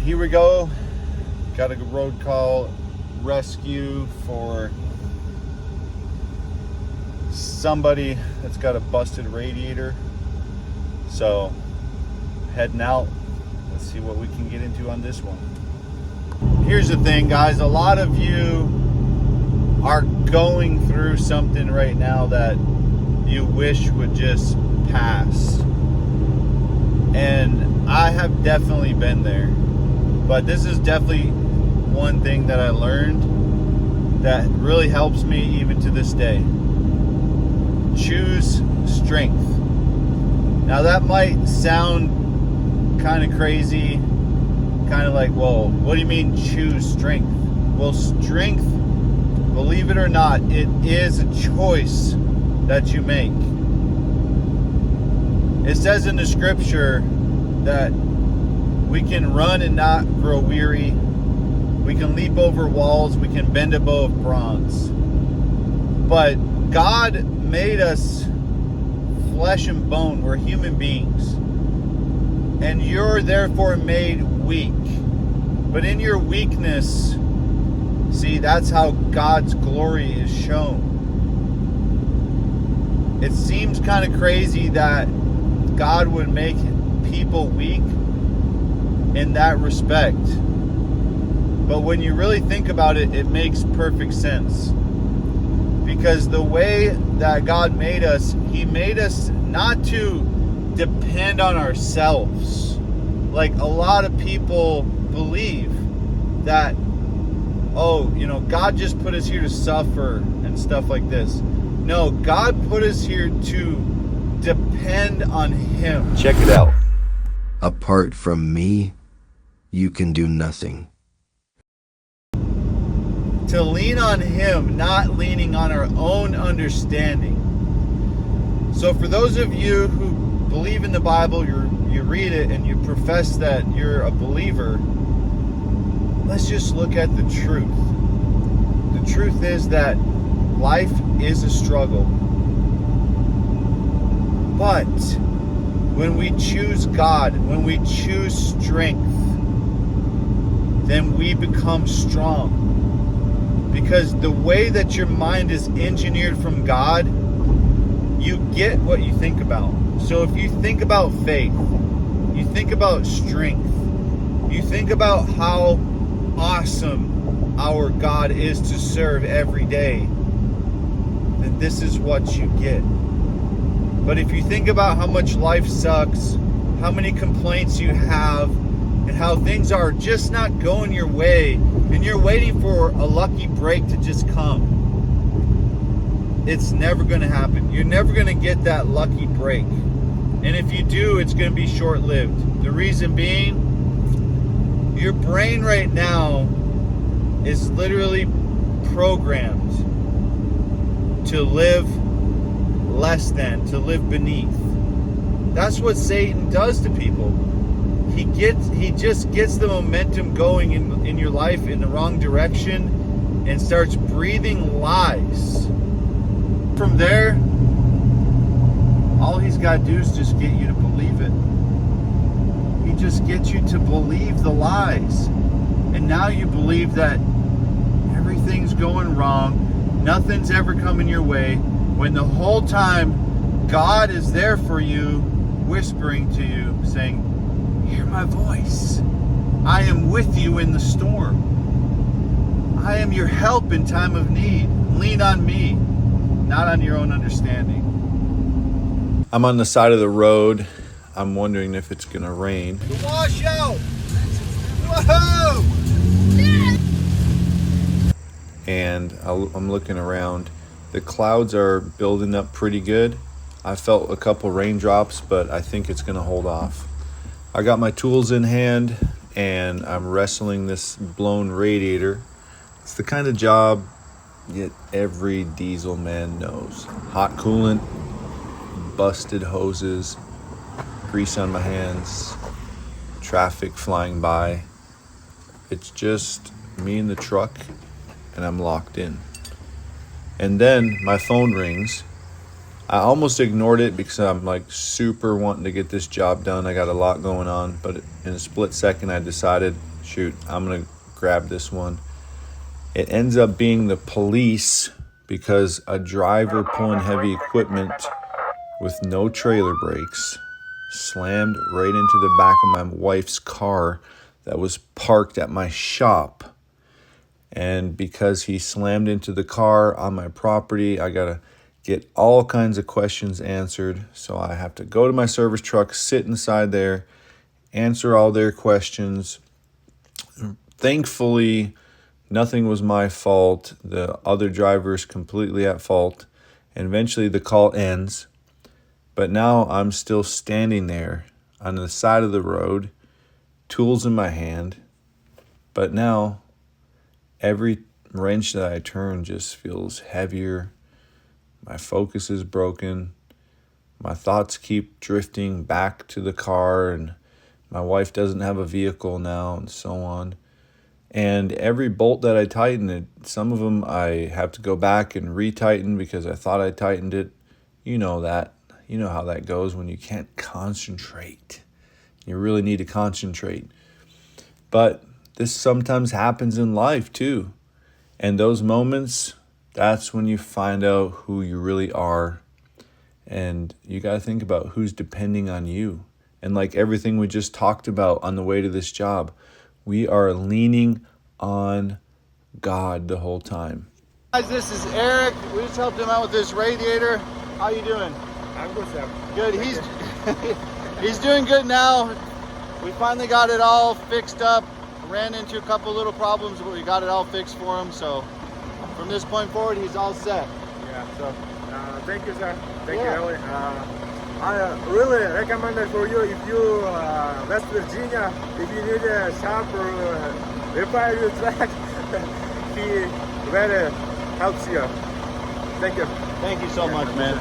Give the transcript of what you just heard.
here we go. Got a road call rescue for somebody that's got a busted radiator. So heading out. Let's see what we can get into on this one. Here's the thing, guys. A lot of you are going through something right now that you wish would just pass. And I have definitely been there. But this is definitely one thing that I learned that really helps me even to this day. Choose strength. Now that might sound kind of crazy, kind of like, well, what do you mean choose strength? Well, strength, believe it or not, it is a choice that you make. It says in the scripture that we can run and not grow weary. We can leap over walls. We can bend a bow of bronze. But God made us flesh and bone. We're human beings. And you're therefore made weak. But in your weakness, see, that's how God's glory is shown. It seems kind of crazy that God would make people weak in that respect. But when you really think about it, it makes perfect sense. Because the way that God made us, He made us not to depend on ourselves. Like a lot of people believe that, oh, God just put us here to suffer and stuff like this. No, God put us here to depend on Him. Check it out. Apart from me, you can do nothing. To lean on Him, not leaning on our own understanding. So for those of you who believe in the Bible, you read it and you profess that you're a believer, let's just look at the truth. The truth is that life is a struggle. But when we choose God, when we choose strength, then we become strong. Because the way that your mind is engineered from God, you get what you think about. So if you think about faith, you think about strength, you think about how awesome our God is to serve every day, then this is what you get. But if you think about how much life sucks, how many complaints you have, and how things are just not going your way, and you're waiting for a lucky break to just come, it's never going to happen. You're never going to get that lucky break. And if you do, it's going to be short-lived. The reason being, your brain right now is literally programmed to live less than, to live beneath. That's what Satan does to people. He just gets the momentum going in your life in the wrong direction and starts breathing lies. From there, all he's got to do is just get you to believe it. He just gets you to believe the lies. And now you believe that everything's going wrong, nothing's ever coming your way, when the whole time God is there for you, whispering to you, saying, hear my voice. I am with you in the storm. I am your help in time of need. Lean on me, not on your own understanding. I'm on the side of the road. I'm wondering if it's gonna rain. Wash out! Whoa! And I'm looking around. The clouds are building up pretty good. I felt a couple raindrops, but I think it's gonna hold off. I got my tools in hand and I'm wrestling this blown radiator. It's the kind of job that every diesel man knows. Hot coolant, busted hoses, grease on my hands, traffic flying by. It's just me in the truck and I'm locked in. And then my phone rings. I almost ignored it because I'm like super wanting to get this job done. I got a lot going on, but in a split second I decided Shoot, I'm going to grab this one. It ends up being the police because a driver pulling heavy equipment with no trailer brakes slammed right into the back of my wife's car that was parked at my shop. And because he slammed into the car on my property, I got to get all kinds of questions answered. So I have to go to my service truck, sit inside there, answer all their questions. Thankfully, nothing was my fault. The other driver's completely at fault. And eventually the call ends. But now I'm still standing there on the side of the road, tools in my hand. But now every wrench that I turn just feels heavier. My focus is broken. My thoughts keep drifting back to the car, and my wife doesn't have a vehicle now, and so on. And every bolt that I tighten, some of them I have to go back and retighten because I thought I tightened it. You know that. You know how that goes when you can't concentrate. You really need to concentrate. But this sometimes happens in life too. And those moments, that's when you find out who you really are. And you got to think about who's depending on you. And like everything we just talked about on the way to this job, we are leaning on God the whole time. Guys, this is Eric. We just helped him out with this radiator. How you doing? I'm good, sir. Good. He's doing good now. We finally got it all fixed up. Ran into a couple little problems, but we got it all fixed for him. So from this point forward, he's all set. Yeah. So Thank you, sir. Thank you, Ellie. I really recommend it for you if you West Virginia, if you need a shop or repair your truck, he very helps you. Thank you. thank you so much, man.